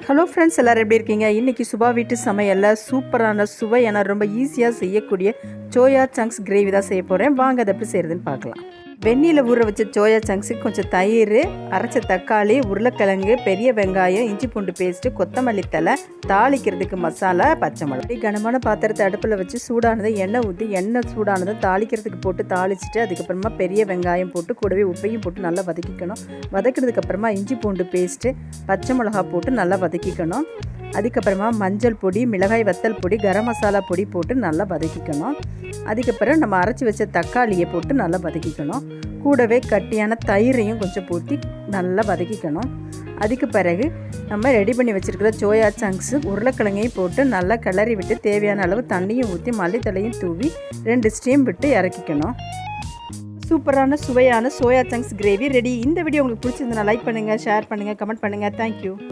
Hello friends, எல்லோரும் எப்படி இருக்கீங்க? இன்றைக்கி சுபா வீட்டு சமையலில் சூப்பரான சுவையான ரொம்ப ஈஸியாக செய்யக்கூடிய சோயா சங்க்ஸ் கிரேவி தான் செய்ய போகிறேன். வாங்க அதை எப்படி செய்கிறதுன்னு பார்க்கலாம். வெந்நீரில் ஊற வச்ச சோயா சங்க்ஸுக்கு கொஞ்சம் தயிர், அரைச்ச தக்காளி, உருளைக்கிழங்கு, பெரிய வெங்காயம், இஞ்சி பூண்டு பேஸ்ட்டு, கொத்தமல்லி தழை, தாளிக்கிறதுக்கு மசாலா, பச்சை மிளகாய். கனமான பாத்திரத்தை அடுப்பில் வச்சு சூடானதை எண்ணெய் ஊற்றி எண்ணெய் சூடானதை தாளிக்கிறதுக்கு போட்டு தாளிச்சிட்டு அதுக்கப்புறமா பெரிய வெங்காயம் போட்டு கூடவே உப்பையும் போட்டு நல்லா வதக்கிக்கணும். வதக்கினதுக்கப்புறமா இஞ்சி பூண்டு பேஸ்ட்டு, பச்சை மிளகாய் போட்டு நல்லா வதக்கிக்கணும். அதுக்கப்புறமா மஞ்சள் பொடி, மிளகாய் வத்தல் பொடி, கரம் மசாலா பொடி போட்டு நல்லா வதக்கிக்கணும். அதுக்கப்புறம் நம்ம அரைச்சி வச்ச தக்காளியை போட்டு நல்லா வதக்கிக்கணும். கூடவே கட்டியான தயிரையும் கொஞ்சம் ஊற்றி நல்லா வதக்கிக்கணும். அதுக்கு பிறகு நம்ம ரெடி பண்ணி வச்சுருக்கிற சோயா சங்க்ஸு உருளைக்கிழங்கையும் போட்டு நல்லா கிளறி விட்டு தேவையான அளவு தண்ணியும் ஊற்றி மல்லித்தலையும் தூவி 2 ஸ்டீம் விட்டு இறக்கிக்கணும். சூப்பரான சுவையான சோயா சங்க்ஸ் கிரேவி ரெடி. இந்த வீடியோ உங்களுக்கு பிடிச்சிருந்தா லைக் பண்ணுங்கள், ஷேர் பண்ணுங்கள், கமெண்ட் பண்ணுங்கள். தேங்க்யூ.